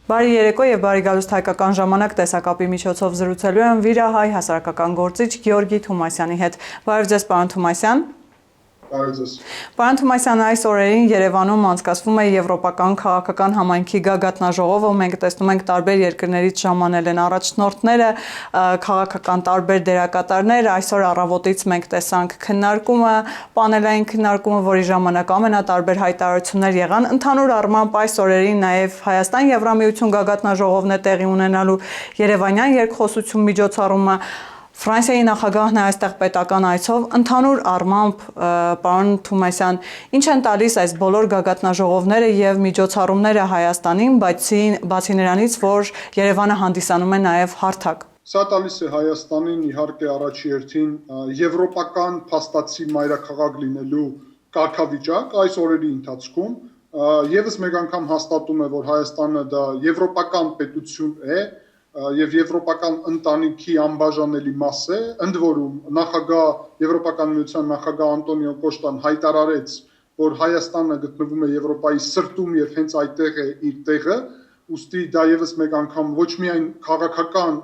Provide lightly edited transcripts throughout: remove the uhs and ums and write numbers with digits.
Բարի երեկո եւ բարի գալուստ հայկական ժամանակ տեսակապի միջոցով զրուցելու եմ վիրահայ հասարակական գործիչ Գեորգի Թումասյանի հետ։ Բարև ձեզ, պարոն Թումասյան։ Պարոն Թումասյան, այս օրերին Երևանում անցկացվում է Եվրոպական քաղաքական համայնքի գագաթնաժողովը, մենք տեսնում ենք տարբեր երկրներից ժամանել են առաջնորդները, քաղաքական տարբեր դերակատարներ, այսօր առավոտից մենք տեսանք քննարկումը, պանելային քննարկումը, որի ժամանակ ամենատարբեր հայտարարություններ եղան, ընդհանուր առմամբ այս օրերին նաև Հայաստան-Եվրամիություն գագաթնաժողովն է տեղի ունենալու, Երևանյան երկխոսություն միջոցառումը, Ֆրանսիայի նախագահն է այստեղ պետական այցով, ընդհանուր առմամբ, պարոն Թումասյան, ինչ են տալիս այս բոլոր գագաթնաժողովները եւ միջոցառումները Հայաստանին, բացի նրանից, որ Երևանը հանդիսանում է նաեւ հարթակ։ Սա տալիս է Հայաստանին իհարկե առաջի հերթին եվրոպական փաստացի մայրաքաղաք լինելու կարգավիճակ այս օրերի ընթացքում, եւս մեկ անգամ հաստատում է, որ Հայաստանը դա եվրոպական պետություն է, եւ եվրոպական ընտանիքի անբաժանելի մաս է, ընդ որում Եվրոպական միության նախագահ Անտոնիո Կոստան հայտարարեց, որ Հայաստանը գտնվում է Եվրոպայի սրտում եւ հենց այդտեղ է իր տեղը, ուստի դա եւս մեկ անգամ ոչ միայն քաղաքական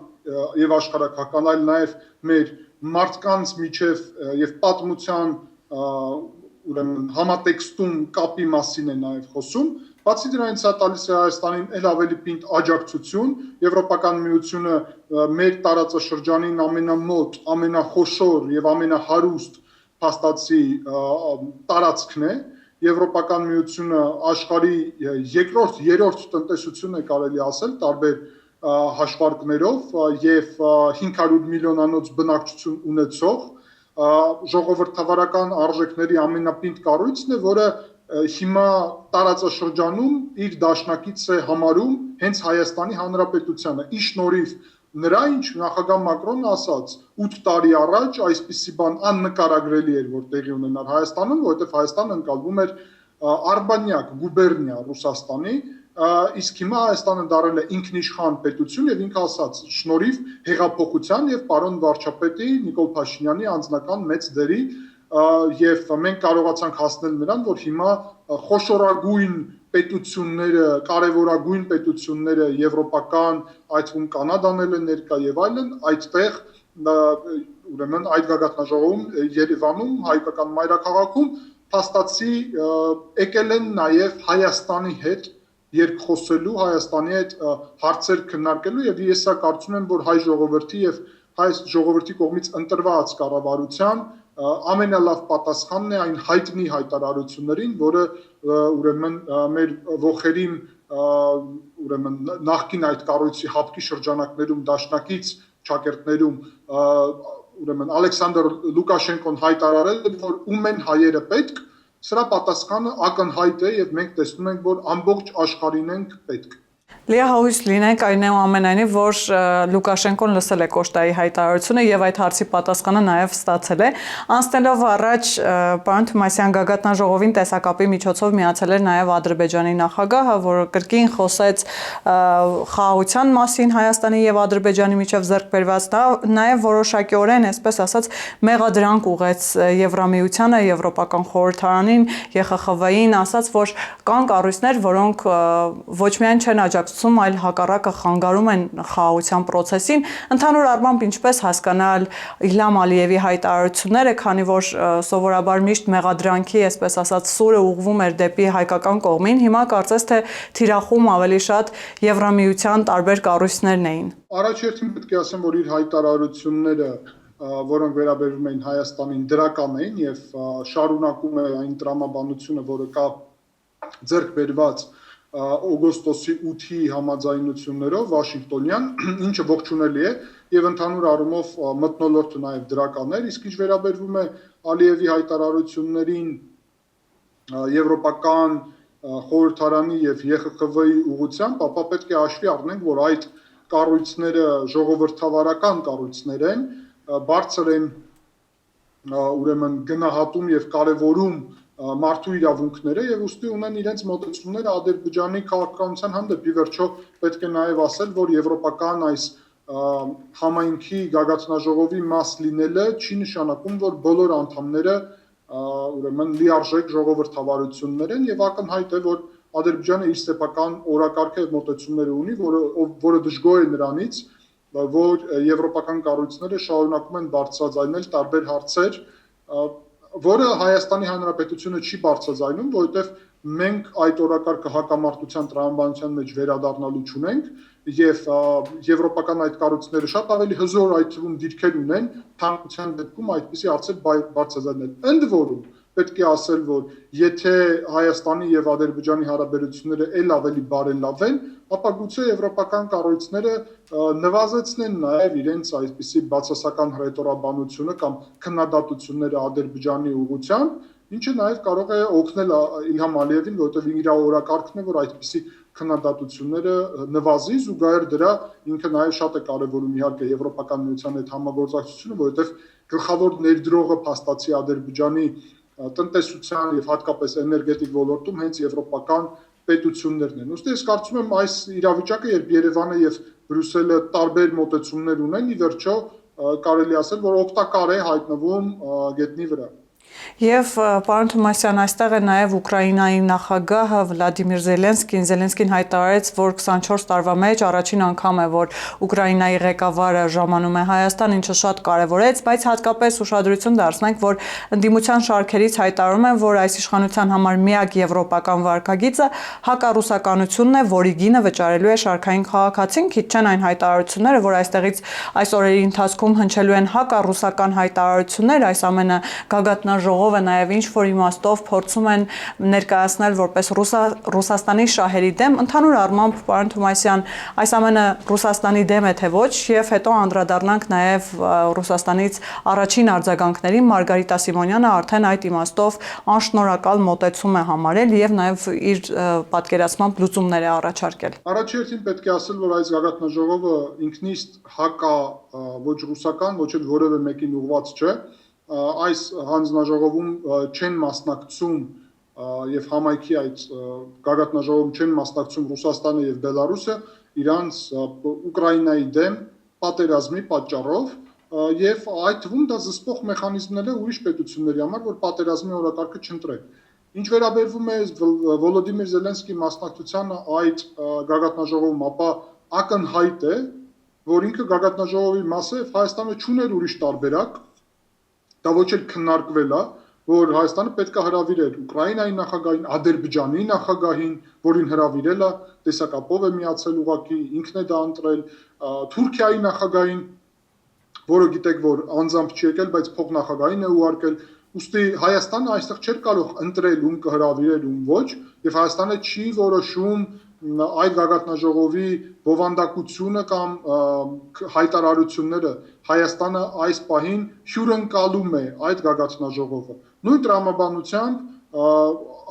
եւ աշխարհակական, այլ նաեւ մեր մարդկանց միջև եւ պատմության ուրեմն համատեքստում կապի մասին է նաեւ խոսում։ Բացի դրանից սա տալիս է Հայաստանին ել ավելի պինդ աջակցություն, Եվրոպական միությունը մեր տարածաշրջանին ամենամոտ, ամենախոշոր եւ ամենահարուստ փաստացի տարածքն է, Եվրոպական միությունը աշխարհի երկրորդ, երրորդ տնտեսություն է կարելի ասել տարբեր հաշվարկներով եւ 500 միլիոնանոց բնակչություն ունեցող ժողովրդավարական արժեքների ամենապինդ կառույցն է, որը հիմա տարածաշրջանում իր դաշնակից է համարում հենց Հայաստանի Հանրապետությանը։ Ի շնորհիվ նրա, ինչ նախագահ Մակրոնն ասաց 8 տարի առաջ այսպիսի բան աննկարագրելի էր, որ տեղի ունենար Հայաստանում, որովհետև Հայաստանը ընկալվում էր Արբանյակ գուբերնիա Ռուսաստանի, իսկ հիմա Հայաստանը դարձել է ինքնիշխան պետություն եւ ինքը ասաց շնորհիվ հեղափոխության եւ պարոն վարչապետի Նիկոլ Փաշինյանի անձնական մեծ դերի եւ մենք կարողացանք հասնել նրան, որ հիմա խոշորագույն պետությունները, կարևորագույն պետությունները եվրոպական, այդ թվում Կանադան էլ է ներկա եւ այլն, այդտեղ ուրեմն այդ գագաթնաժողովում Երևանում, հայկական մայրաքաղաքում փաստացի եկել են նաեւ Հայաստանի հետ երկխոսելու, Հայաստանի հետ հարցեր քննարկելու եւ ես սա կարծում եմ, որ հայ ժողովրդի եւ հայ ժողովրդի կողմից ընտրված կառավարության ամենալավ պատասխանն է այն հայտնի հայտարարություններին, որը ուրեմն մեր ողերին ուրեմն նախկին այդ կառույցի հապկի շրջանակներում դաշնակից ճակերտներում ուրեմն Ալեքսանդր Լուկաշենկոն հայտարարել է, որ ում են հայերը պետք, սրա պատասխանը ակնհայտ է եւ մենք տեսնում ենք, որ ամբողջ աշխարհին ենք պետք։ Լիահաույս լինենք այնուամենայնիվ, որ Լուկաշենկոն լսել է Կոստայի հայտարարությունը եւ այդ հարցի պատասխանը նաեւ ստացել է։ Անցնելով առաջ, պարոն Թումասյան, գագաթնաժողովին տեսակապի միջոցով միացել էր նաեւ Ադրբեջանի նախագահը, որը կրկին խոսեց խաղաղության մասին Հայաստանի եւ Ադրբեջանի միջև ձեռք բերված, նաեւ որոշակիորեն, այսպես ասած, մեղադրանք ուղեց Եվրամիությանը, Եվրոպական խորհրդարանին, ԵԽԽՎ-ին, ասաց, որ կան կառույցներ, որոնք ոչ միայն չեն աջակցում, այլ հակառակը խանգարում են խաղաղության process-ին, ընդհանուր առմամբ ինչպես հասկանալ Իլհամ Ալիևի հայտարարությունները, քանի որ սովորաբար միշտ մեղադրանքի, այսպես ասած, սուրը ուղղվում էր դեպի հայկական կողմին, հիմա կարծես թե թիրախում ավելի շատ Եվրամիության տարբեր կառույցներն էին։ Առաջերտին պետք է ասեմ, որ իր հայտարարությունները, որոնք վերաբերում էին Հայաստանին, դրական էին եւ շարունակում է այն տրամաբանությունը, որը կա ձեռք բերված օգոստոսի 8-ի համաձայնություններով Վաշինգտոնյան, ինչը ողջունելի է եւ ընդհանուր առումով մթնոլորտը նաեւ դրական էր, իսկ ինչ վերաբերվում է Ալիևի հայտարարություններին Եվրոպական խորհրդարանի եւ ԵԽԽՎ-ի ուղղությամբ, ապա պետք է հաշվի առնենք, որ այդ կառույցները ժողովրդավարական կառույցներ են, բարձր են ուրեմն գնահատում եւ կարեւորում մարդու իրավունքները եւ ուստի ունեն իրենց մոտեցումները Ադրբեջանի քաղաքականության հանդեպ։ Ի վերջո պետք է նաեւ ասել, որ եվրոպական այս համայնքի գագաթնաժողովի մաս լինելը չի նշանակում, որ բոլոր անդամները ուրեմն լիարժեք ժողովրդավարություններ են եւ ակնհայտ է, որ Ադրբեջանը իր սեփական օրակարգը եւ մոտեցումները ունի, որը դժգոհ է նրանից, որ եվրոպական կառույցները շարունակում են բարձրաձայնել տարբեր հարցեր, որը Հայաստանի Հանրապետությունը չի բարձրաձայնում, որովհետեւ մենք այդ օրակարգը հակամարտության տրամաբանության մեջ վերադառնալու չունենք եւ եվրոպական այդ կառույցները շատ ավելի հզոր այդ թվում դիրքեր ունեն թանկության դեպքում այդպիսի հարցեր բարձրաձայնել։ Ընդ որում պետք է ասել, որ եթե Հայաստանի եւ Ադրբեջանի հարաբերությունները ել ավելի բարելավեն, ապա գուցե եվրոպական կառույցները նվազեցնեն նաեւ իրենց այսպիսի բացասական հռետորաբանությունը կամ քննադատությունները Ադրբեջանի ուղղությամբ, ինչը նաև կարող է օգնել Իլհամ Ալիևին, որովհետև իր օրակարգն է, որ այդպիսի քննադատությունները նվազի, զուգահեռ դրա ինքը նաև շատ է կարևորում իհարկե Եվրոպական միության հետ համագործակցությունը, որովհետև գլխավոր ներդրողը փաստացի Ադրբեջանի տնտեսության եւ հատկապես էներգետիկ ոլորտում հենց եվրոպական պետություններն են։ Ուստի ես կարծում եմ այս իրավիճակը, երբ Երևանը եւ Բրյուսելը տարբեր մոտեցումներ ունեն, ի վերջո կարելի ասել, որ օգտակար է հայտնվում գետնի վրա։ Եվ պարոն Թոմասյան, այստեղ է նաև Ուկրաինայի նախագահը Վլադիմիր Զելենսկին հայտարարեց, որ 24 տարվա մեջ առաջին անգամ է, որ Ուկրաինայի ղեկավարը ժամանում է Հայաստան, ինչը շատ կարևորեց, բայց հատկապես ուշադրություն դարձնենք, որ ընդդիմության շարքերից հայտարարում են, որ այս իշխանության համար միակ եվրոպական վարքագիծը հակառուսականությունն է, որի գինը վճարելու է շարքային քաղաքացին, քիչ չեն այն հայտարարությունները, որ այստեղից այս օրերի ընթացքում հնչելու են հակառուսական հայտարարություններ, այս ամենը գագաթնաժողովը նաև ինչ-որ իմաստով փորձում են ներկայացնել որպես Ռուսաստանի շահերի դեմ, ընդհանուր առմամբ պարոն Թոմասյան, այս ամենը Ռուսաստանի դեմ է թե ոչ, եւ հետո անդրադառնանք նաև Ռուսաստանից առաջին արձագանքներին, Մարգարիտա Սիմոնյանը արդեն այդ իմաստով անշնորհակալ մոտեցում է համարել եւ նաև իր պատկերացմամբ լուծումներ է առաջարկել։ Առաջին պետք է ասել, որ այս գագաթնաժողովը ինքնիստ հակա ոչ ռուսական, ոչ էլ որևէ մեկին ուղղված չէ։ Այս հանձնաժողովում չեն մասնակցում եւ համայնքի այդ գագաթնաժողովում չեն մասնակցում Ռուսաստանը եւ Բելարուսը իրանց Ուկրաինայի դեմ պատերազմի պատճառով եւ այդ թվում դա զսպող մեխանիզմներ է ուրիշ պետությունների համար, որ պատերազմի օրակարգը չընտրեն։ Ինչ վերաբերվում է Վոլոդիմիր Զելենսկիի մասնակցությանը այդ գագաթնաժողովում, ապա ակնհայտ է, որ ինքը գագաթնաժողովի մաս է, Հայաստանը չուներ ուրիշ տարբերակ, դա ոչ էլ քննարկվել է, որ Հայաստանը պետք է հրավիրեր Ուկրաինայի նախագահին, Ադրբեջանի նախագահին, որին հրավիրել է, տեսակապով է միացել ուղղակի, ինքն է դա ընտրել, Թուրքիայի նախագահին, որը գիտեք, որ անձամբ չի եկել, բայց փոխնախագահին է ուղարկել, ուստի Հայաստանը այստեղ չէր կարող ընտրել ում կհրավիրել, ում ոչ, եւ Հայաստանը չի որոշում այդ գագաթնաժողովի բովանդակությունը կամ հայտարարությունները Հայաստանը այս պահին հյուրընկալում է այդ գագաթնաժողովը։ Նույն տրամաբանությամբ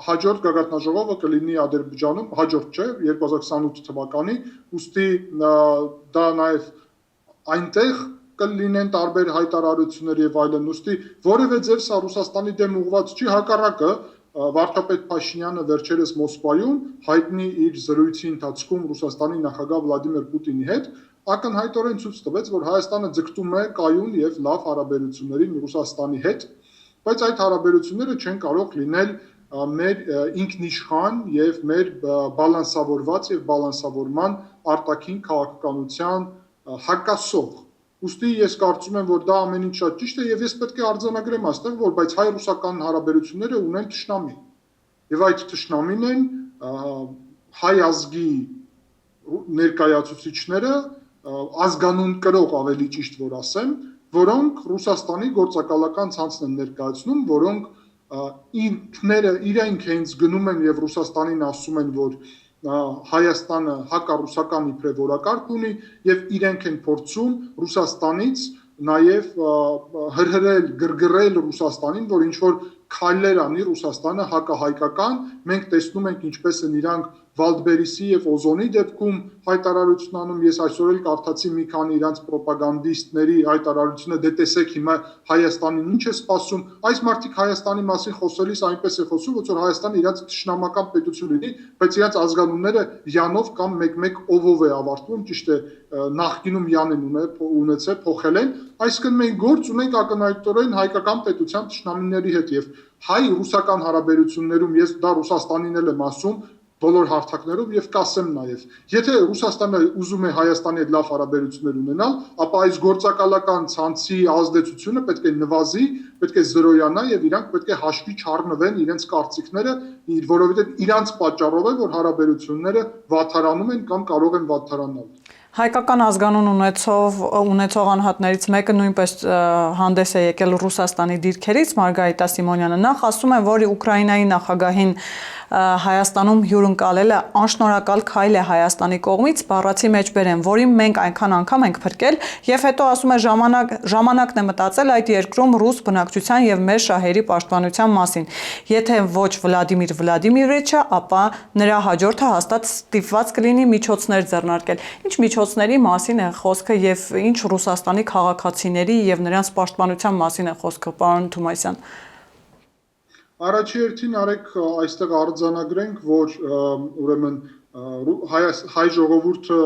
հաջորդ գագաթնաժողովը կլինի Ադրբեջանում, հաջորդ չէ, 2028 թվականի, ուստի դա նաև այնտեղ կլինեն տարբեր հայտարարություններ եւ այլն, ուստի որևէ ձև սա Ռուսաստանի դեմ ուղղված չի, հակառակը Վարդապետ Փաշինյանը վերջերս Մոսկվայում հայտնի իր զրույցի ընթացքում Ռուսաստանի նախագահ Վլադիմիր Պուտինի հետ ակնհայտորեն ցույց տվեց, որ Հայաստանը ձգտում է կայուն եւ լավ հարաբերություններին Ռուսաստանի հետ, բայց այդ հարաբերությունները չեն կարող լինել մեր ինքնիշխան եւ մեր բալանսավորված եւ բալանսավորման արտաքին քաղաքականության հակասող։ Ուստի ես կարծում եմ, որ դա ամեն ինչ շատ ճիշտ է եւ ես պետք է արձանագրեմ այստեղ, որ բայց հայ-ռուսական հարաբերությունները ունեն թշնամի։ Եվ այդ թշնամին են հայ ազգի ներկայացուցիչները, ազգանուն կրող ավելի ճիշտ որ ասեմ, որոնք Ռուսաստանի գործակալական ցանցն են ներկայացնում, որոնք իրենք հենց գնում են եւ Ռուսաստանին ասում են, որ Հայաստանը հակառուսական իբրև որակարգ ունի եւ իրենք են փորձում Ռուսաստանից նաեւ հրհրել, գրգռել Ռուսաստանին, որ ինչ որ քայլեր անի Ռուսաստանը հակահայկական, մենք տեսնում ենք ինչպես են իրանք Վալդբերիսի եւ Օզոնի դեպքում հայտարարություն անում, ես այսօր էլ կարդացի մի քանի իրանց ռոպագանդիստների հայտարարությունը, դե տեսեք հիմա Հայաստանին ինչ է սպասում, այս մարդիկ Հայաստանի մասին խոսելիս այնպես է խոսում, ոնց որ Հայաստանը իրանց թշնամական պետություն լինի, բայց իրանց ազգանունները Յանով կամ մեկ-մեկ Օվով է ավարտվում, ճիշտ է, նախկինում Յան են ունեցել, փոխել են, այսինքն մենք գործ ունենք ակնհայտորեն հայկական պետության թշնամիների հետ եւ հայ-ռուսական հարաբերություններում ես դա Ռուսաստանին էլ եմ ասում, բոլոր հարթակներով եւ կասեմ նաեւ, եթե Ռուսաստանը ուզում է Հայաստանի հետ լավ հարաբերություններ ունենալ, ապա այս գործակալական ցանցի ազդեցությունը պետք է նվազի, պետք է զրոյանա եւ իրանք պետք է հաշվի չառնվեն իրենց կարծիքները, որովհետեւ իրանց պատճառով է, որ հարաբերությունները վատթարանում են կամ կարող են վատթարանալ։ Հայկական ազգանուն ունեցող անհատներից մեկը նույնպես հանդես է եկել Ռուսաստանի դիրքերից, Մարգարիտա Սիմոնյանը, նախ ասում է, որ Ուկրաինայի նախագահին Հայաստանում հյուրընկալելը անշնորհակալ քայլ է Հայաստանի կողմից, բառացի մեջբերեմ, որին մենք այնքան անգամ ենք փրկել, եւ հետո ասում է ժամանակն է մտածել այդ երկրում ռուս բնակչության եւ մեր շահերի պաշտպանության մասին։ Եթե ոչ Վլադիմիր Վլադիմիրիչը, ապա նրա հաջորդը հաստատ ստիպված կլինի միջոցներ ձեռնարկել։ Ինչ միջոցների մասին է խոսքը եւ ինչ Ռուսաստանի քաղաքացիների եւ նրանց պաշտպանության մասին է խոսքը, պարոն Թումասյան։ Առաջի հերթին արեք այստեղ արձանագրենք, որ ուրեմն հայ ժողովուրդը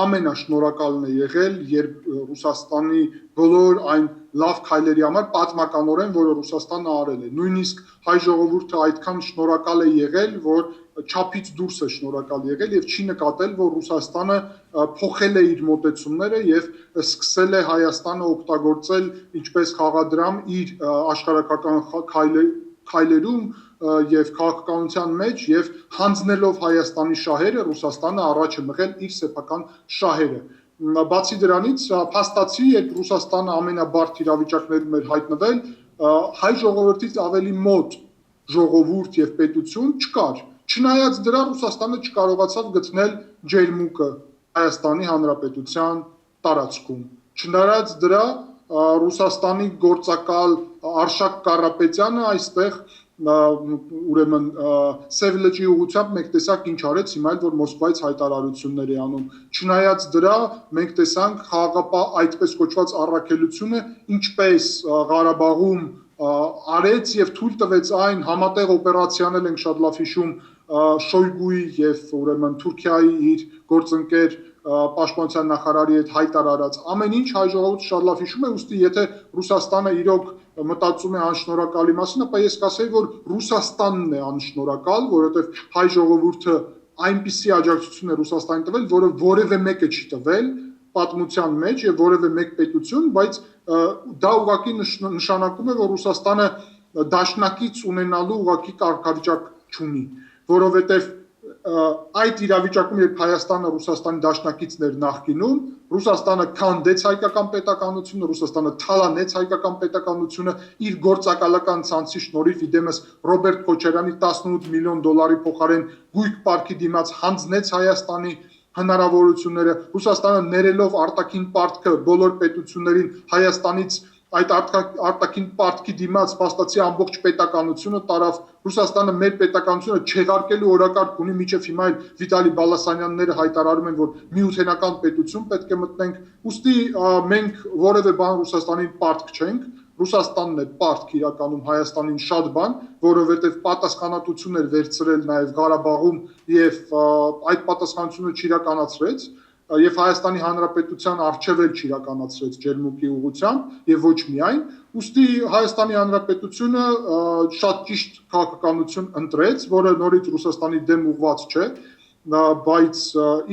ամենաշնորհակալն է եղել, երբ Ռուսաստանի բոլոր այն լավ քայլերի համար պատմականորեն, որը Ռուսաստանը արել է։ Նույնիսկ հայ ժողովուրդը այդքան շնորհակալ է եղել, որ չափից դուրս է շնորհակալ եղել եւ չի նկատել, որ Ռուսաստանը փոխել է իր մոտեցումները եւ սկսել է Հայաստանը օգտագործել ինչպես խաղադրամ իր աշխարհակական քայլերում եւ քաղաքականության մեջ եւ հանձնելով Հայաստանի շահերը Ռուսաստանը առաջ է մղել իր սեփական շահերը։ Բացի դրանից փաստացի, երբ Ռուսաստանը ամենաբարդ իրավիճակներում էր հայտնվել, հայ ժողովրդից ավելի մոտ ժողովուրդ եւ պետություն չկար։ Չնայած դրա Ռուսաստանը չկարողացավ գտնել ջերմուկը Հայաստանի Հանրապետության տարածքում։ Չնայած դրա Ռուսաստանի գործակալ Արշակ Կարապետյանը այստեղ ուրեմն Սև լճի ուղղությամբ մենք տեսանք ինչ արեց, հիմա էլ որ Մոսկվայից հայտարարություններ է անում։ Չնայած դրա մենք տեսանք խաղաղապահ այդպես կոչված առաքելությունը ինչպես Ղարաբաղում արեց եւ թույլ տվեց այն համատեղ օպերացիանել ենք շատ լավ հիշում Շոյգուի եւ ուրեմն Թուրքիայի իր գործընկեր պաշտպանության նախարարի հետ հայտարարած ամեն ինչ հայ ժողովուրդը շատ լավ հիշում է, ուստի եթե Ռուսաստանը իրոք մտածում է անշնորհակալի մասին, ապա ես կասեի, որ Ռուսաստանն է անշնորհակալ, որովհետեւ հայ ժողովուրդը այնպիսի աջակցություն է Ռուսաստանին տվել, որը որևէ մեկը չի տվել պատմության մեջ եւ որևէ մեկ պետություն, բայց դա ուղղակի նշանակում է, որ Ռուսաստանը դաշնակից ունենալու ուղղակի կարգավիճակ չունի, որովհետեւ այդ իրավիճակում երբ Հայաստանը Ռուսաստանի դաշնակիցն էր նախկինում, Ռուսաստանը քանդեց հայկական պետականությունը, Ռուսաստանը թալանեց հայկական պետականությունը իր գործակալական ցանցի շնորհիվ իդեմս Ռոբերտ Քոչարյանի 18 միլիոն դոլարի փոխարեն գույք պարտքի դիմաց հանձնեց Հայաստանի հնարավորությունները, Ռուսաստանը ներելով արտաքին պարտքը բոլոր պետություններին Հայաստանից այդ արտաքին պարտքի դիմաց փաստացի ամբողջ պետականությունը տարավ Ռուսաստանը մեր պետականությունը չեղարկելու օրակարգ ունի միջև հիմա էլ Վիտալի Բալասանյանները հայտարարում են որ միութենական պետություն պետք է մտնենք ուստի մենք որևէ բան Ռուսաստանին պարտք չենք Ռուսաստանն է պարտք իրականում Հայաստանին շատ բան որովհետև պատասխանատվություն էր վերցրել նաև Ղարաբաղում եւ այդ պատասխանատվությունը չիրականացրեց եւ Հայաստանի Հանրապետության արժեվ էլ չիրականացրեց ջերմուկի ուղղությամբ եւ ոչ միայն ուստի Հայաստանի Հանրապետությունը շատ ճիշտ քաղաքականություն ընտրեց, որը նորից Ռուսաստանի դեմ ուղղված չէ, բայց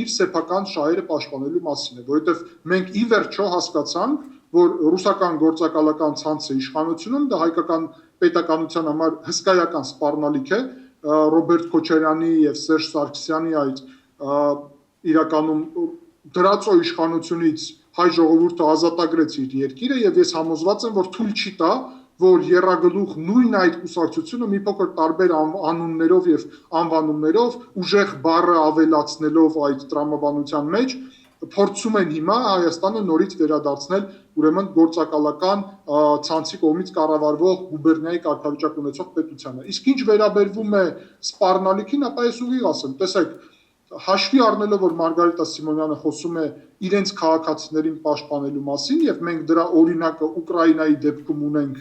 իր սեփական շահերը պաշտպանելու մասին է, որովհետեւ մենք ի վերջո հասկացանք, որ ռուսական գործակալական ցանցը իշխանությունում դա հայկական պետականության համար հսկայական սպառնալիք է, Ռոբերտ Քոչարյանի եւ Սերժ Սարգսյանի այդ իրականում դրածո իշխանությունից հայ ժողովուրդը ազատագրեց իր երկիրը եւ ես համոզված եմ որ թույլ չի տա որ երրագլուխ նույն այդ կուսակցությունը մի փոքր տարբեր անուններով եւ անվանումներով ուժեղ բառը ավելացնելով այդ տրամաբանության մեջ փորձում են հիմա Հայաստանը նորից վերադարձնել ուրեմն գործակալական ցանցի կողմից կառավարվող գուբերնիայի կարգավիճակ ունեցող պետությանը իսկ ինչ վերաբերվում է սպառնալիքին ապա ես ուղիղ ասեմ տեսեք Հաշվի առնելով որ Մարգարիտա Սիմոնյանը խոսում է իրենց քաղաքացիներին պաշտպանելու մասին եւ մենք դրա օրինակը Ուկրաինայի դեպքում ունենք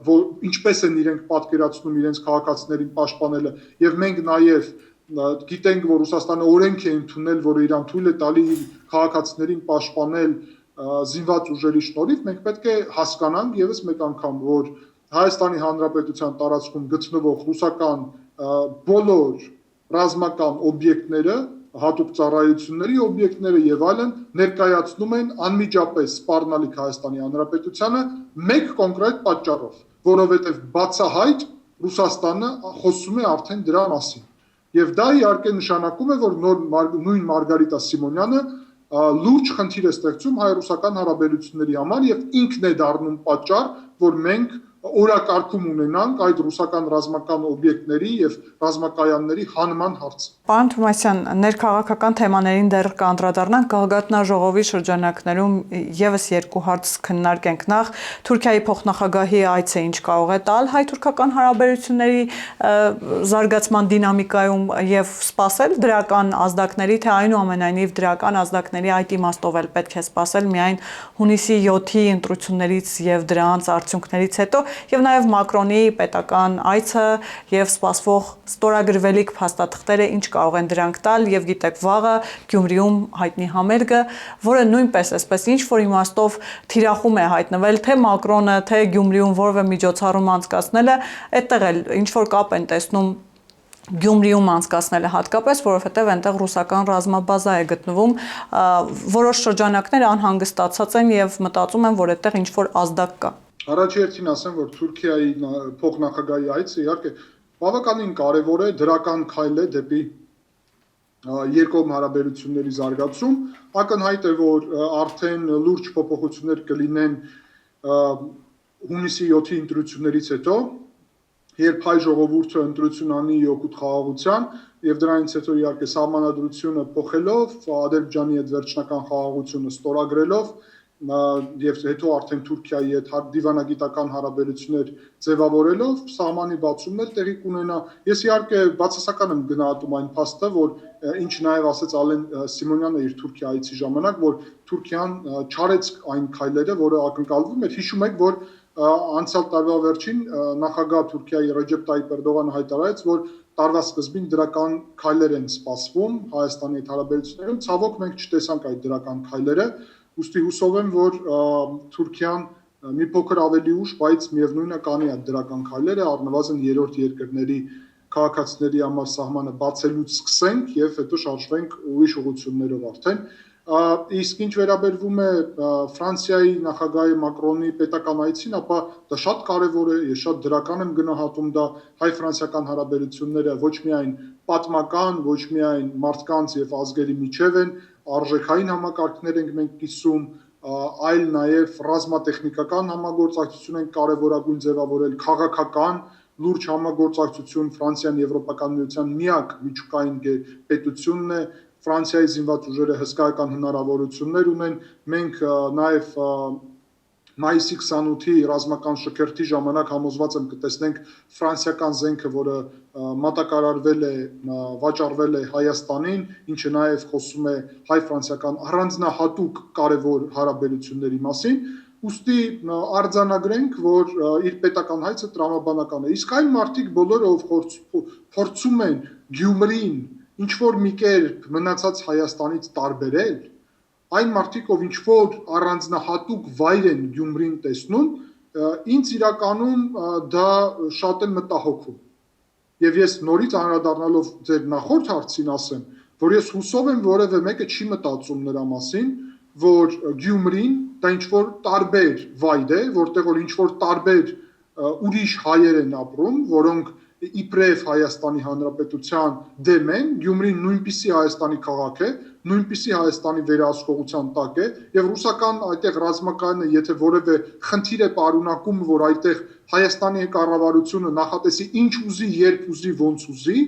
որ ինչպես են իրենք պատկերացնում իրենց քաղաքացիներին պաշտպանելը եւ մենք նաեւ գիտենք որ Ռուսաստանը օրենք է ընդունել որ իրան թույլ է տալի իր քաղաքացիներին պաշտպանել զինված ուժերի շնորհիվ մենք պետք է հասկանանք եւս մեկ անգամ որ Հայաստանի Հանրապետության տարածքում գտնվող ռուսական բոլոր ռազմական օբյեկտները, հատուկ ծառայությունների օբյեկտները եւ այլն ներկայացնում են անմիջապես սպառնալիք Հայաստանի Հանրապետությանը մեկ կոնկրետ պատճառով, որովհետեւ բացահայտ Ռուսաստանը խոսում է արդեն դրա մասին։ Եվ դա իհարկե նշանակում է, որ նույն Մարգարիտա Սիմոնյանը լուրջ խնդիր է ստեղծում հայ-ռուսական հարաբերությունների համար եւ ինքն է դառնում պատճառ, որ մենք օրակարգում ունենանք այդ ռուսական ռազմական օբյեկտների եւ ռազմակայանների հանման հարցը։ Պարոն Թովմասյան, ներքաղաքական թեմաներին դեռ կանդրադառնանք, Գաղգատնաժողովի շրջանակներում եւս երկու հարց քննարկենք։ Նախ Թուրքիայի փոխնախագահի այցը ինչ կարող է տալ հայ-թուրքական հարաբերությունների զարգացման դինամիկայում եւ սպասել դրական ազդակների, թե այնուամենայնիվ դրական ազդակների այդ իմաստով էլ պետք է սպասել միայն հունիսի 7-ի ընտրություններից եւ դրանց արդյունքներից հետո եւ նաեւ Մակրոնի պետական այցը եւ սպասվող ստորագրվելիք փաստաթղթերը ինչ կարող են դրանք տալ եւ գիտեք վաղը Գյումրիում հայտնի համերգը, որը նույնպես այսպես ինչ որ իմաստով թիրախում է հայտնվել թե Մակրոնը, թե Գյումրիում որևէ միջոցառում անցկացնելը, այդտեղ էլ ինչ որ կապ են տեսնում Գյումրիում անցկացնելը հատկապես, որովհետև այնտեղ ռուսական ռազմաբազա է գտնվում, որոշ շրջանակներ անհանգստացած են եւ մտածում են, որ այդտեղ ինչ որ ազդակ կա։ Առաջերտին ասեմ, որ Թուրքիայի փոխնախագահի այցը իհարկե բավականին կարևոր է, դրական քայլ է դեպի երկկողմ հարաբերությունների զարգացում, ակնհայտ է, որ արդեն լուրջ փոփոխություններ կլինեն հունիսի 7-ի ընտրություններից հետո, երբ հայ ժողովուրդը ընտրություն անի օգուտ խաղաղության եւ դրանից հետո իհարկե սահմանադրությունը փոխելով, Ադրբեջանի հետ վերջնական խաղաղությունը ստորագրելով եւ հետո արդեն Թուրքիայի հետ դիվանագիտական հարաբերություններ ձևավորելով սահմանի բացումներ տեղի կունենա։ Ես իհարկե բացասական եմ գնահատում այն փաստը, որ ինչ նաեւ ասեց Ալեն Սիմոնյանը իր Թուրքիա այցի ժամանակ, որ Թուրքիան չարեց այն քայլերը, որը ակնկալվում էր։ Հիշում եք, որ անցյալ տարվա վերջին նախագահ Թուրքիայի Ռեջեփ Տայիպ Էրդողանը հայտարարեց, որ տարվա սկզբին դրական քայլեր են սպասվում Հայաստանի հետ հարաբերություններում։ Ցավոք մենք չտեսանք այդ դրական քայլերը, ուստի հուսով եմ, որ Թուրքիան մի փոքր ավելի ուշ, բայց միևնույնն է կանի այդ դրական քայլերը, առնվազն երրորդ երկրների քաղաքացիների համար սահմանը բացելուց սկսենք եւ հետո շարժվենք ուրիշ ուղղություններով արդեն։ Իսկ ինչ վերաբերվում է Ֆրանսիայի նախագահի Մակրոնի պետական այցին, ապա դա շատ կարևոր է, ես շատ դրական եմ գնահատում դա հայ-ֆրանսիական հարաբերությունները ոչ միայն պատմական, ոչ միայն մարդկանց եւ ազգերի միջև են, արժեքային համակարգներ ենք մենք կիսում, այլ նաեւ ռազմատեխնիկական համագործակցություն ենք կարևորագույն ձևավորել, քաղաքական լուրջ համագործակցություն Ֆրանսիան Եվրոպական միության միակ միջուկային պետությունն է, Ֆրանսիայի զինված ուժերը հսկայական հնարավորություններ ունեն, մենք նաև մայիսի 28-ի ռազմական շքերթի ժամանակ համոզված եմ կտեսնենք ֆրանսիական զենքը, որը մատակարարվել է, վաճառվել է Հայաստանին, ինչը նաև խոսում է հայ-ֆրանսիական առանձնահատուկ կարևոր հարաբերությունների մասին, ուստի արձանագրենք, որ իր պետական հայցը տրամաբանական է, իսկ այն մարդիկ բոլորը, ով փորձում են Գյումրին ինչ որ մի կերպ մնացած Հայաստանից տարբերել, այն մարդիկ, ով ինչ որ առանձնահատուկ վայր են Գյումրին տեսնում, ինձ իրականում դա շատ են մտահոգում։ Եվ ես նորից անդրադառնալով ձեր նախորդ հարցին ասեմ, որ ես հուսով եմ որևէ մեկը չի մտածում նրա մասին, որ Գյումրին դա ինչ որ տարբեր վայր է, որտեղ որ ինչ որ տարբեր ուրիշ հայեր են ապրում, որոնք իբրև Հայաստանի Հանրապետության դեմ են, Գյումրին նույնպիսի Հայաստանի քաղաք է, նույնպիսի Հայաստանի վերահսկողության տակ է, եւ ռուսական այդտեղ ռազմակայանը, եթե որևէ խնդիր է պարունակում, որ այդտեղ Հայաստանի կառավարությունը նախատեսի ինչ ուզի, երբ ուզի, ոնց ուզի,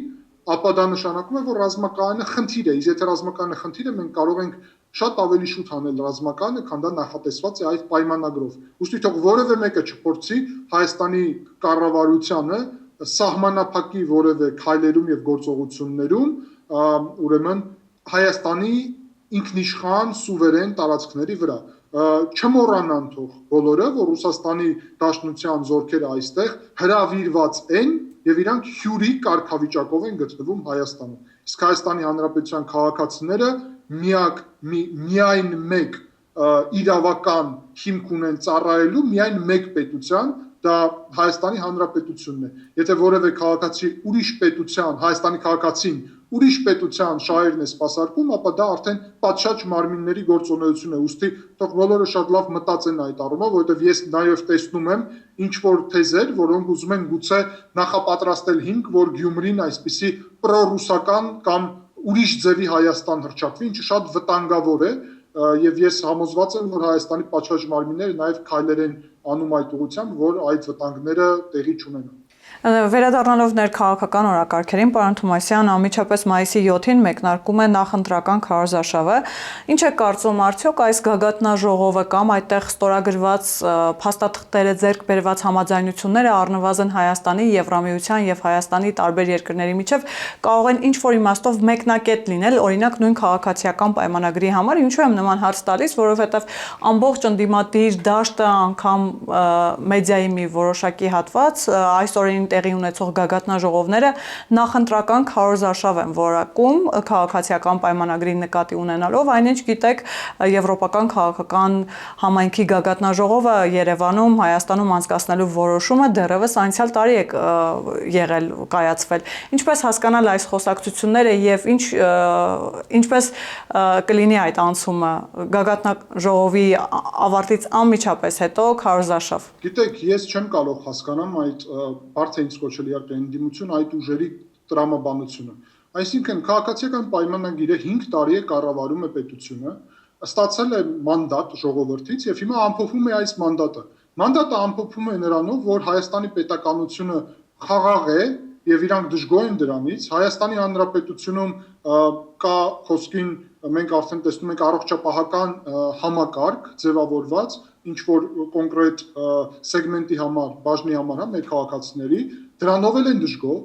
ապա դա նշանակում է, որ ռազմակայանը խնդիր է, իսկ եթե ռազմակայանը խնդիր է, մենք կարող ենք շատ ավելի շուտ անել ռազմակայանը, քան դա նախատեսված է այդ պայմանագրով։ Ուստի թող որևէ մեկը չփորձի Հայաստանի կառավարությանը սահմանափակի որևէ քայլերում եւ գործողություններում, ուրեմն Հայաստանի ինքնիշխան սուվերեն տարածքների վրա։ Չմոռանան թող բոլորը, որ Ռուսաստանի Դաշնության զորքերը այստեղ հրավիրված են եւ իրանք հյուրի կարգավիճակով են գտնվում Հայաստանում։ Իսկ Հայաստանի Հանրապետության քաղաքացիները միայն մեկ իրավական հիմք ունեն ծառայելու միայն մեկ պետության, դա Հայաստանի Հանրապետությունն է։ Եթե որևէ քաղաքացի ուրիշ պետության, Հայաստանի քաղաքացին ուրիշ պետության շահերն է սպասարկում, ապա դա արդեն պատշաճ մարմինների գործունեություն է։ Ուստի թող բոլորը շատ լավ մտածեն այդ առումով, որովհետև ես նաև տեսնում եմ ինչ որ թեզեր, որոնք ուզում են գուցե նախապատրաստել հիմք, որ Գյումրին այսպիսի պրոռուսական կամ ուրիշ ձևի Հայաստան հռչակվի, ինչը շատ վտանգավոր է, եւ ես համոզված եմ, որ Հայաստանի պատշաճ մարմինները նաև քայլեր են անում այդ ուղղությամբ, որ այդ վտանգները տեղի չունենան։ Վերադառնալով ներքաղաքական օրակարգերին, պարոն Թումասյան, անմիջապես մայիսի 7-ին մեկնարկում է նախընտրական քարոզարշավը։ Ինչ է կարծում, արդյոք այս գագաթնաժողովը կամ այդտեղ ստորագրված փաստաթղթերը, ձեռք բերված համաձայնությունները առնվազն Հայաստանի, Եվրամիության եւ Հայաստանի տարբեր երկրների միջև կարող են ինչ-որ իմաստով մեկնակետ լինել, օրինակ նույն քաղաքացիական պայմանագրի համար, ինչու եմ նման հարց տալիս, որովհետեւ ամբողջ ընդդիմադիր դաշտը անգամ մեդիայի մի որոշակի հատված այս օրերին տեղի ունեցող գագաթնաժողովները նախընտրական քարոզարշավ են որակում քաղաքացիական պայմանագրի նկատի ունենալով, այնինչ գիտեք, եվրոպական քաղաքական համայնքի գագաթնաժողովը Երևանում, Հայաստանում անցկացնելու որոշումը դեռևս անցյալ տարի է եղել կայացվել։ Ինչպես հասկանալ այս խոսակցությունները եւ ինչպես կլինի այդ անցումը գագաթնաժողովի ավարտից անմիջապես հետո քարոզարշավ։ Գիտեք, ես չեմ կարող հասկանամ այդ բարձր ինձ կոչել իհարկե ընդդիմություն այդ ուժերի տրամաբանությունը։ Այսինքն քաղաքացիական պայմանագիրը 5 տարի է կառավարում է պետությունը, ստացել է մանդատ ժողովրդից եւ հիմա ամփոփում է այս մանդատը։ Մանդատը ամփոփում է նրանով, որ Հայաստանի պետականությունը խաղաղ է եւ իրանք դժգոհ են դրանից։ Հայաստանի Հանրապետությունում կա խոսքին մենք արդեն տեսնում ենք առողջապահական համակարգ ձևավորված, ինչ որ կոնկրետ սեգմենտի համար, բաժնի համար, մեր քաղաքացիների, դրանով են դժգոհ,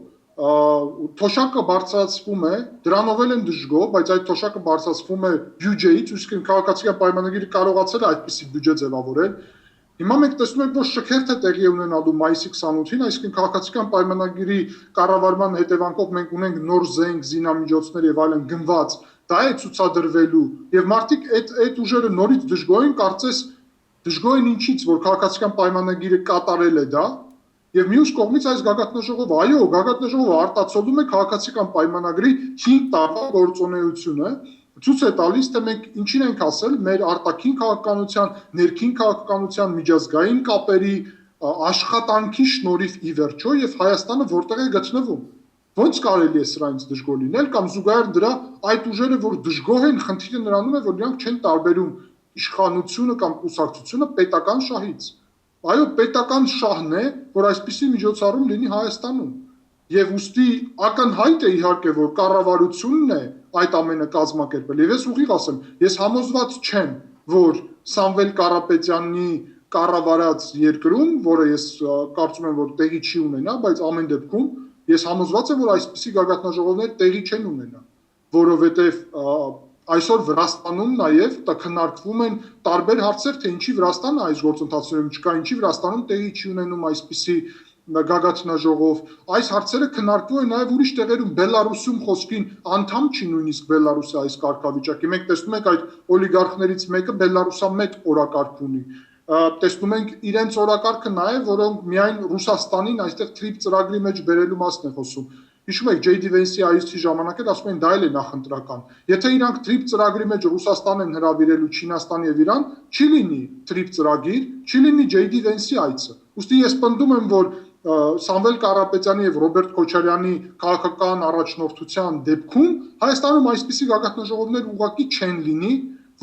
թոշակը բարձրացվում է, դրանով են դժգոհ, բայց այդ թոշակը բարձրացվում է բյուջեից, իսկ քաղաքացիական պայմանագիրը կարողացել է այդպիսի բյուջե ձևավորել։ Հիմա մենք տեսնում ենք, որ շքերթ է տեղի ունենալու մայիսի 28-ին, այսինքն քաղաքացիական պայմանագիրի կառավարման հետևանքով մենք ունենք նոր զենք, զինամիջոցներ եւ այլն գնված, դա է ցուցադրվելու եւ մարդիկ այդ ուժերը նորից դժգոհ են, կարծես դժգոհ են ինչից, որ քաղաքացիական պայմանագիրը կատարել է դա եւ մյուս կողմից այս գագաթնաժողովը, այո, գագաթնաժողովը արտացոլում է քաղաքացիական պայմանագրի 5 տարվա գործունեությունը, ցույց է տալիս, թե մենք ինչին ենք ասել մեր արտաքին քաղաքականության, ներքին քաղաքականության, միջազգային կապերի աշխատանքի շնորհիվ ի վերջո եւ Հայաստանը որտեղ է գտնվում։ Ոնց կարելի է սրանից դժգոհ լինել կամ զուգահեռ դրա այդ ուժերը, որ դժգոհ են, խնդիրը նրանում է, որ նրանք չեն տարբերում իշխանությունը կամ կուսակցությունը պետական շահից։ Այո, պետական շահն է, որ այսպիսի միջոցառում լինի Հայաստանում։ Եվ ուստի ակնհայտ է իհարկե, որ կառավարությունն է այդ ամենը կազմակերպել։ Եվ ես ուղիղ ասեմ, ես համոզված չեմ, որ Սամվել Կարապետյանի կառավարած երկրում, որը ես կարծում եմ, որ տեղի չի ունենա, բայց ամեն դեպքում ես համոզված եմ, որ այսպիսի գագաթնաժողովներ տեղի չեն ունենա, որովհետև այսօր Վրաստանում նաև քննարկվում են տարբեր հարցեր, թե ինչի Վրաստանը այս գործընթացներում չկա, ինչի Վրաստանում տեղի չի ունենում այսպիսի գագաթնաժողով, այս հարցերը քննարկվում են նաև ուրիշ տեղերում, Բելարուսում խոսքին անդամ չի նույնիսկ Բելարուսը այս կարգավիճակի։ Մենք տեսնում ենք այդ օլիգարխներից մեկը բելարուսամետ օրակարգ ունի։ Տեսնում ենք իրենց օրակարգը նաև, որոնք միայն Ռուսաստանին այստեղ թրիփ ծրագրի մեջ բերելու մասն է խոսում։ Հիշում եք J.D. Vance-ի այցի ժամանակ էլ ասում են դա էլ է նախընտրական։ Եթե իրանք թրիփ ծրագրի մեջ Ռուսաստան են հրավիրելու Չինաստան եւ Իրան, չի լինի թրիփ ծրագիր, չի լինի J.D. Vance-ի այցը։ Ուստի ես պնդում եմ, որ Սամվել Կարապետյանի եւ Ռոբերտ Քոչարյանի քաղաքական առաջնորդության դեպքում Հայաստանում այսպիսի գագաթնաժողովներ ուղղակի չեն լինի,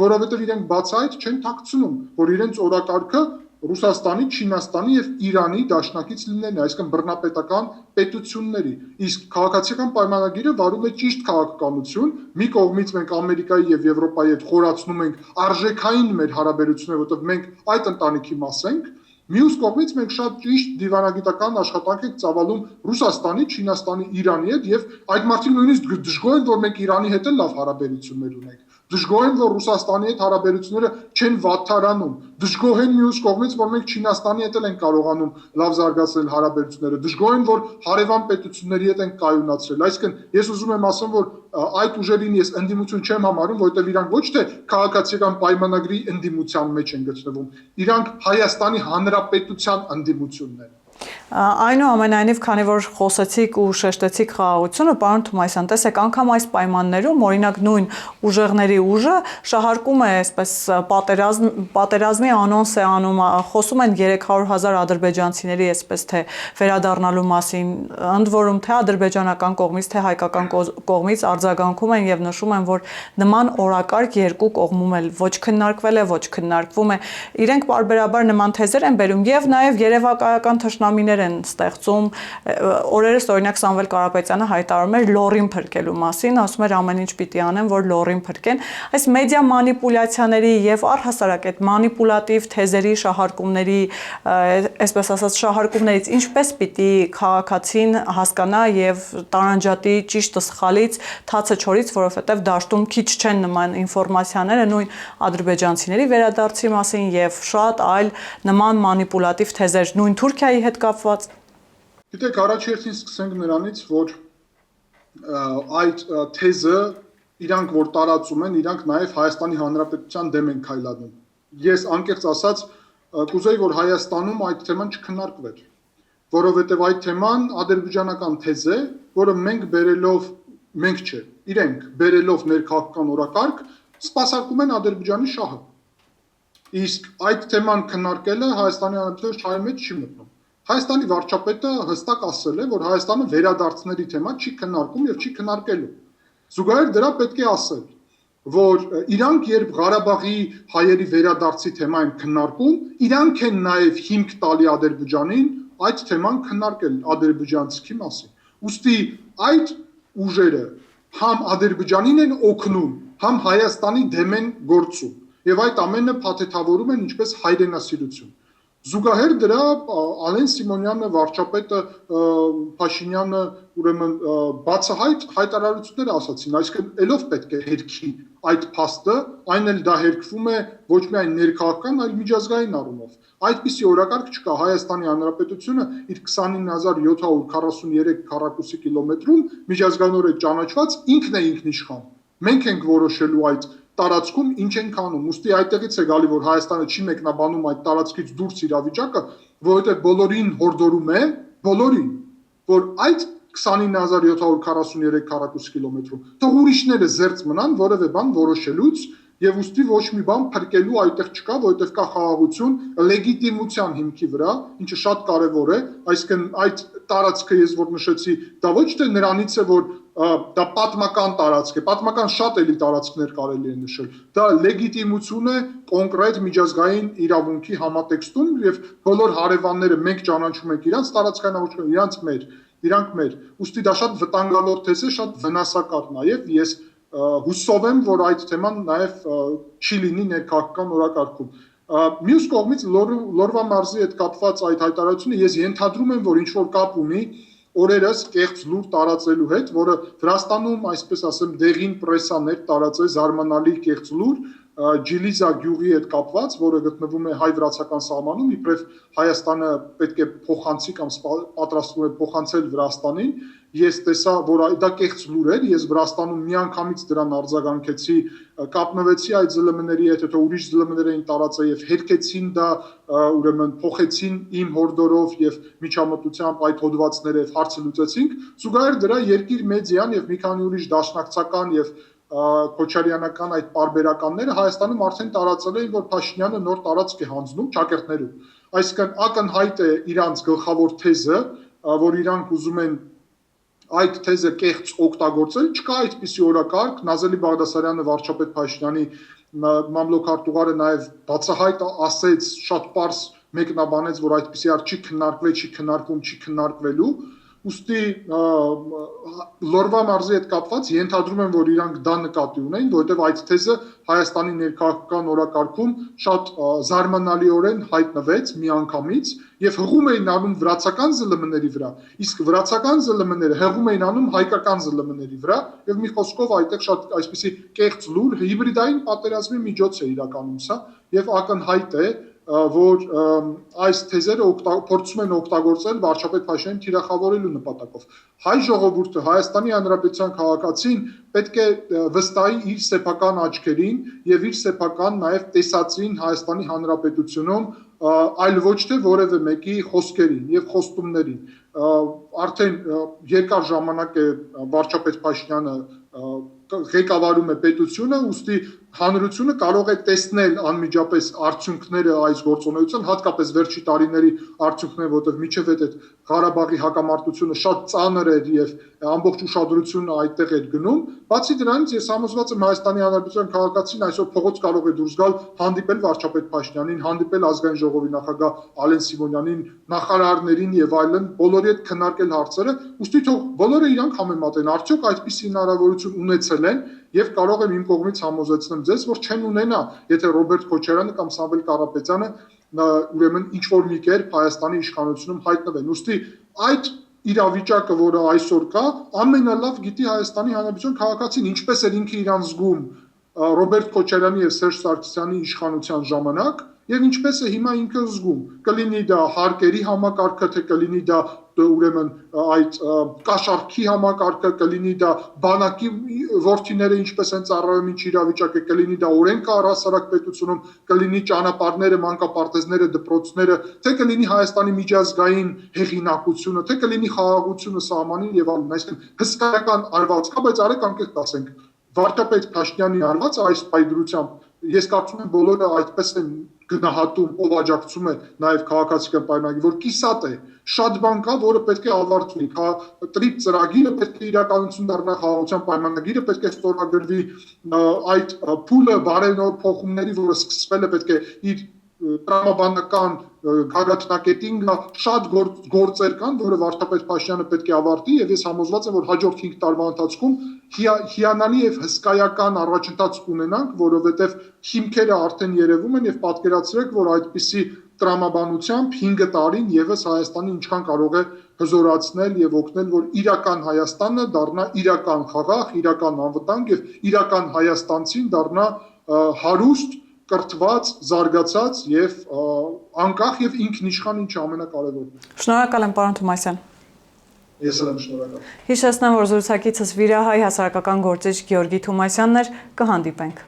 որովհետեւ իրենք բացահայտ չեն ཐակցնում, որ իրենց օրակարգը Ռուսաստանի, Չինաստանի եւ Իրանի դաշնակից լինելն է, այսինքն բռնապետական պետությունների։ Իսկ քաղաքացիական պայմանագիրը վարում է ճիշտ քաղաքականություն։ Մի կողմից մենք Ամերիկայի եւ Եվրոպայի հետ խորացնում ենք արժեքային մեր հարաբերությունները, որովհետեւ մենք այդ ընտանիքի մաս ենք։ Մյուս կողմից մենք շատ ճիշտ դիվանագիտական աշխատանք ենք ծավալում Ռուսաստանի, Չինաստանի, Իրանի հետ եւ այդ մարդիկ նույնիսկ դժգոհ են, որ մենք Իրանի հետ էլ լավ հարաբերություններ ունենք։ Դժգոհ են, որ Ռուսաստանի հետ հարաբերությունները չեն վատթարանում։ Դժգոհ են մյուս կողմից, որ մենք Չինաստանի հետ են կարողանում լավ զարգացնել հարաբերությունները։ Դժգոհ են, որ հարևան պետությունների հետ են կայունացրել։ Այսինքն ես ուզում եմ ասեմ, որ այդ ուժերին ես ընդդիմություն չեմ համարում, որովհետև իրանք ոչ թե քաղաքացիական պայմանագրի ընդդիմության մեջ են գտնվում, իրանք Հայաստանի Հանրապետության ընդդիմությունն են։ Այնուամենայնիվ, քանի որ խոսեցիք ու շեշտեցիք խաղաղությունը, պարոն Թումասյան, տեսեք, անգամ այս պայմաններում, օրինակ նույն ուժեղների ուժը շահարկում է այսպես պատերազմի անոնս է անում, խոսում են 300,000 ադրբեջանցիների այսպես թե վերադառնալու մասին, ընդ որում թե ադրբեջանական կողմից, թե հայկական կողմից արձագանքում են եւ նշում են, որ նման օրակարգ երկու կողմում էլ ոչ քննարկվել է, ոչ քննարկվում է։ Իրենք պարբերաբար նման թեզեր են բերում եւ նաեւ երևակայական թշնամիներ են ստեղծում։ Օրերս օրինակ Սամվել Կարապետյանը հայտարարում էր լոռին փրկելու մասին, ասում էր ամեն ինչ պիտի անեն, որ լոռին փրկեն։ Այս մեդիա մանիպուլյացիաների եւ առհասարակ այդ մանիպուլատիվ թեզերի շահարկումների, այսպես ասած, շահարկումներից ինչպես պիտի քաղաքացին հասկանա եւ տարանջատի ճիշտը սխալից, թացը չորից, որովհետեւ դաշտում քիչ չեն նման ինֆորմացիաները նույն ադրբեջանցիների վերադարձի մասին եւ շատ այլ նման մանիպուլատիվ թեզեր նույն Թուրքիայի հետ կապված։ Գիտեք, առաջերտին սկսենք նրանից, որ այդ թեզը իրանք որ տարածում են, իրանք նաև Հայաստանի Հանրապետության դեմ են քայլանում։ Ես անկեղծ ասած կուզեի, որ Հայաստանում այդ թեման չքննարկվեր, որովհետև այդ թեման ադրբեջանական թեզ է, որը մենք չէ, իրենք բերելով ներքաղաքական օրակարգ սպասարկում են Ադրբեջանի շահը։ Իսկ այդ թեման քննարկելը Հայաստանի Հանրապետության շահի մեջ չի մտնում։ Հայաստանի վարչապետը հստակ ասել է, որ Հայաստանը վերադարձների թեման չի քննարկում եւ չի քննարկելու։ Զուգահեռ դրա պետք է ասել, որ իրանք երբ Ղարաբաղի հայերի վերադարձի թեմա են քննարկում, իրանք են նաեւ հիմք տալի Ադրբեջանին այդ թեման քննարկել ադրբեջանցիքի մասին։ Ուստի այդ ուժերը համ Ադրբեջանին են օգնում, համ Հայաստանի դեմ են գործում։ Եվ այդ ամենը փաթեթավորում են ինչպես հայրենասիրություն։ Զուգահեռ դրա Ալեն Սիմոնյանը, վարչապետը, Փաշինյանը ուրեմն բացահայտ հայտարարություններ ասացին, այսինքն ելով պետք է հերքի այդ փաստը, այն էլ դա հերքվում է ոչ միայն ներքաղաքական, այլ միջազգային առումով։ Այդպիսի օրակարգ չկա։ Հայաստանի Հանրապետությունը իր 29743 քառակուսի կիլոմետրում միջազգայինորեն ճանաչված ինքն է ինքնիշխան։ Մենք ենք որոշելու այդ տարածքում ինչ ենք անում։ Ուստի այդտեղից է գալի, որ Հայաստանը չի մեկնաբանում այդ տարածքից դուրս իրավիճակը, որովհետև բոլորին հորդորում է, բոլորին, որ այդ 29743 քառակուսի կիլոմետրում թող ուրիշները զերծ մնան որևէ բան որոշելուց եւ ուստի ոչ մի բան փրկելու այդտեղ չկա, որովհետեւ կա խաղաղություն լեգիտիմության հիմքի վրա, ինչը շատ կարեւոր է, այսինքն այդ տարածքը ես որ նշեցի, դա ոչ թե նրանից է, որ դա պատմական տարածք է, պատմական շատ էլի տարածքներ կարելի է նշել։ Դա լեգիտիմություն է կոնկրետ միջազգային իրավունքի համատեքստում եւ բոլոր հարևանները մենք ճանաչում ենք իրանց տարածքային ամբողջությամբ, իրանք մեր։ Ուստի դա շատ վտանգավոր թեզ է, շատ վնասակար նաեւ ես հուսով եմ, որ այդ թեման նաեւ չի լինի ներքաղաքական օրակարգում։ Մյուս կողմից Լորվա մարզի հետ կապված այդ հայտարարությունը ես ենթադրում եմ, որ ինչ որ կապ ունի օրերս կեղծ լուր տարածելու հետ, որը Վրաստանում, այսպես ասեմ, դեղին պրեսաներ տարածել զարմանալի կեղծ լուր Ջիլիզա գյուղի հետ կապված, որը գտնվում է հայ-վրացական սահմանում, իբրև Հայաստանը պետք է փոխանցի կամ պատրաստվում է փոխանցել Վրաստանին։ Ես տեսա, որ դա կեղծ լուր էր, ես Վրաստանում միանգամից դրան արձագանքեցի, կապնվեցի այդ ԶԼՄ-ների հետ, հետո ուրիշ ԶԼՄ-ներ էին տարածել եւ հերքեցին դա, ուրեմն փոխեցին իմ հորդորով եւ միջամտությամբ այդ հոդվածները եւ հարցը լուծեցինք։ Զուգահեռ դրա երկիր մեդիան եւ մի քանի ուրիշ դաշնակցական եւ Քոչարյանական այդ պարբերականները Հայաստանում արդեն տարածել էին, որ Փաշինյանը նոր տարածք է հանձնում ճակերտներում։ Այսինքն ակնհայտ է իրանց գլխավոր թեզը, որ իրանք ուզում են այդ թեզը կեղծ օգտագործել, չկա այդպիսի օրակարգ, Նազելի Բաղդասարյանը վարչապետ Փաշինյանի մամլոքարտուղարը նաև բացահայտ ասեց, շատ պարզ մեկնաբանեց, որ այդպիսի չի քննարկվել, չի քննարկվում, չի քննարկվելու, ուստի Լորվա մարզի հետ կապված ենթադրում եմ, որ իրանք դա նկատի ունեն, որովհետև այդ թեզը Հայաստանի ներքաղաքական օրակարգում շատ զարմանալիորեն հայտնվեց միանգամից եւ հղում էին անում վրացական ԶԼՄ-ների վրա, իսկ վրացական ԶԼՄ-ները հղում էին անում հայկական ԶԼՄ-ների վրա եւ մի խոսքով այդտեղ շատ այսպիսի կեղծ լուր հիբրիդային պատերազմի միջոց է իրականում սա եւ ակնհայտ է որ այս թեզերը փորձում են օգտագործել վարչապետ Փաշինյանին թիրախավորելու նպատակով։ Հայ ժողովուրդը, Հայաստանի Հանրապետության քաղաքացին պետք է վստահի իր սեփական աչքերին եւ իր սեփական նաեւ տեսածին Հայաստանի Հանրապետությունում, այլ ոչ թե որևէ մեկի խոսքերին եւ խոստումներին։ Արդեն երկար ժամանակ է վարչապետ Փաշինյանը ղեկավարում է պետությունը, ուստի հանրությունը կարող է տեսնել անմիջապես արդյունքները այս գործունեության, հատկապես վերջի տարիների արդյունքները, որտեղ միջև այդ Ղարաբաղի հակամարտությունը շատ ծանր էր եւ ամբողջ ուշադրությունը այդտեղ էր գնում։ Բացի դրանից ես համոզված եմ Հայաստանի Հանրապետության քաղաքացին այսօր փողոց կարող է դուրս գալ, հանդիպել վարչապետ Փաշինյանին, հանդիպել ազգային ժողովի նախագահ Ալեն Սիմոնյանին, նախարարներին եւ այլն, բոլորի հետ քննարկել հարցերը, ուստի թող բոլորը իրանք համեմատեն, արդյոք այդպիսի հնարավորություն ունեցել են եւ կարող եմ իմ կողմից համոզեցնել ձեզ, որ չեն ունենա, եթե Ռոբերտ Քոչարյանը կամ Սամվել Կարապետյանը ուրեմն ինչ որ մի կերպ Հայաստանի իշխանությունում հայտնվեն։ Ուստի այդ իրավիճակը, որը այսօր կա, ամենալավ գիտի Հայաստանի Հանրապետության քաղաքացին, ինչպես էր ինքը իրան զգում Ռոբերտ Քոչարյանի եւ Սերժ Սարգսյանի իշխանության ժամանակ եւ ինչպես է հիմա ինքը զգում։ Կլինի դա հարկերի համակարգը, թե կլինի դա ուրեմն այդ կաշառքի համակարգը, կլինի դա բանակի ворթիները ինչպես են ծառայում, ինչ իրավիճակ է, կլինի դա օրենքը առհասարակ պետությունում, կլինի ճանապարհները, մանկապարտեզները, դպրոցները, թե կլինի Հայաստանի միջազգային հեղինակությունը, թե կլինի խաղաղությունը սահմանին եւ այլն, այսինքն հսկայական արված կա, բայց արեք անկեղծ ասենք վարչապետ Փաշինյանի արված այս պայդրությամբ ես կարծում եմ բոլորը այդպես են գնահատում, ով աջակցում է նաև քաղաքացիական պայմանագիր, որ կիսատ է, շատ բան կա, որը պետք է ավարտվի, տրիպ ծրագիրը պետք է իրականություն դառնա, խաղաղության պայմանագիրը պետք է ստորագրվի, այդ փուլը բարենոր փոխումների, որը սկսվել է, պետք է իր տրամաբանական գագաթնակետին շատ գործեր կան, որը վարչապետ Փաշինյանը պետք է ավարտի եւ ես համոզված եմ, որ հաջորդ 5 տարվա ընթացքում հիանալի եւ հսկայական առաջընթաց կունենանք, որովհետեւ հիմքերը արդեն երևում են եւ պատկերացրեք, որ այդպիսի տրամաբանությամբ 5 տարին եւս Հայաստանը ինչքան կարող է հզորացնել եւ օգնել, որ իրական Հայաստանը դառնա իրական խաղաղ, իրական անվտանգ եւ իրական հայաստանցին դառնա հարուստ, կրթված, զարգացած եւ անկախ եւ ինքնիշխան, ինչը ամենակարևորն է։ Շնորհակալ եմ, պարոն Թումասյան։ Ես եմ շնորհակալ։ Հիշեցնեմ, որ զրուցակիցս Վիրահայ հասարակական գործիչ Գեորգի Թումասյանն էր, կհանդիպենք։